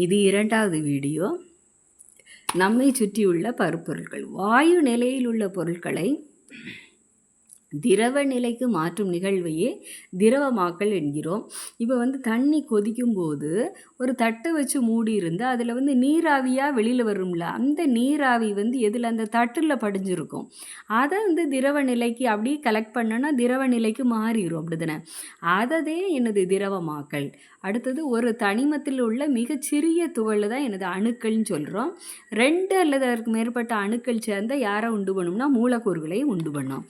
இது இரண்டாவது வீடியோ. நம்மை சுற்றியுள்ள பருப்பொருட்கள். வாயு நிலையில் உள்ள பொருட்களை திரவ நிலைக்கு மாற்றும் நிகழ்வையே திரவமாக்கல் என்கிறோம். இப்போ தண்ணி கொதிக்கும்போது ஒரு தட்டை வச்சு மூடி இருந்து அதில் நீராவியாக வெளியில் வரும்ல, அந்த நீராவி எதில் அந்த தட்டில் படிஞ்சிருக்கும். அதை திரவ நிலைக்கு அப்படியே கலெக்ட் பண்ணோன்னா திரவ நிலைக்கு மாறிடும், அப்படி தானே? அதே எனது திரவமாக்கல். அடுத்தது, ஒரு தனிமத்தில் உள்ள மிகச்சிறிய துகள் தான் எனது அணுக்கள்னு சொல்கிறோம். 2 அல்லது அதற்கு மேற்பட்ட அணுக்கள் சேர்ந்த யாரை உண்டு பண்ணும்னா மூலக்கூறுகளை உண்டு பண்ணும்.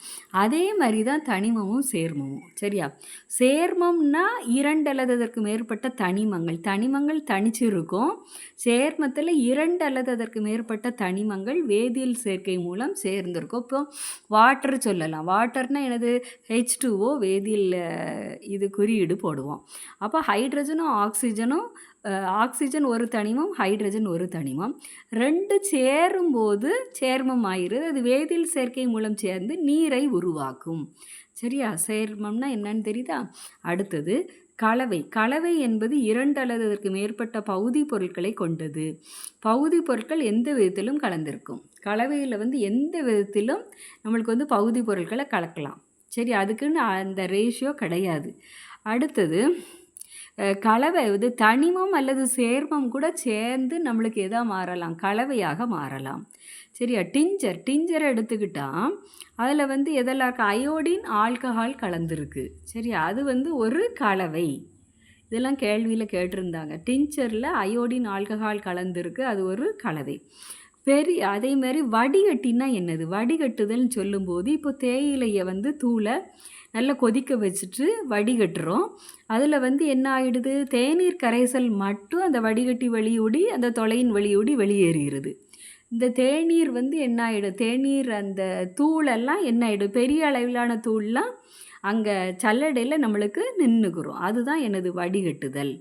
அதே மாதிரி தான் தனிமமும் சேர்மமும். சரியா? சேர்மம்னா 2 அல்லது அதற்கு மேற்பட்ட தனிமங்கள் தனிச்சு இருக்கும். சேர்மத்தில் 2 அல்லது அதற்கு மேற்பட்ட தனிமங்கள் வேதியியல் சேர்க்கை மூலம் சேர்ந்திருக்கும். இப்போ வாட்டர் சொல்லலாம். வாட்டர்னா எனது H2O வேதியியல் இது குறியீடு போடுவோம். அப்போ ஹைட்ரஜனும் ஆக்சிஜன் ஒரு தனிமம், ஹைட்ரஜன் ஒரு தனிமம். 2 சேரும்போது சேர்மம் ஆயிடுது. அது வேதியியல் சேர்க்கை மூலம் சேர்ந்து நீரை உருவாக்கும். சரியா? சேர்மம்னா என்னன்னு தெரியுதா? அடுத்தது கலவை என்பது 2 அல்லது அதற்கு மேற்பட்ட பகுதி பொருட்களை கொண்டது. பகுதி பொருட்கள் எந்த விதத்திலும் கலந்திருக்கும். கலவையில் எந்த விதத்திலும் நம்மளுக்கு பகுதி பொருட்களை கலக்கலாம். சரி, அதுக்குன்னு அந்த ரேஷியோ கிடையாது. அடுத்தது, கலவை தனிமம் அல்லது சேர்மம் கூட சேர்ந்து நம்மளுக்கு எதாக மாறலாம்? கலவையாக மாறலாம். சரியா? டிஞ்சரை எடுத்துக்கிட்டால் அதில் எதெல்லாம் இருக்குது? அயோடின் ஆல்கஹால் கலந்துருக்கு. சரியா? அது ஒரு கலவை. இதெல்லாம் கேள்வியில் கேட்டிருந்தாங்க. டிஞ்சரில் அயோடின் ஆல்கஹால் கலந்துருக்கு, அது ஒரு கலவை. அதேமாதிரி வடிகட்டினா என்னது? வடிகட்டுதல்னு சொல்லும்போது, இப்போ தேயிலையை தூளை நல்லா கொதிக்க வச்சுட்டு வடிகட்டுறோம். அதில் என்ன ஆகிடுது? தேநீர் கரைசல் மட்டும் அந்த வடிகட்டி வழியோடி அந்த தொலையின் வழியோடி வெளியேறுகிறது. இந்த தேநீர் என்ன ஆகிடும்? தேநீர் அந்த தூளெல்லாம் என்ன ஆகிடும்? பெரிய அளவிலான தூள்லாம் அங்கே சல்லடையில் நம்மளுக்கு நின்றுக்கிறோம். அதுதான் எனது வடிகட்டுதல்.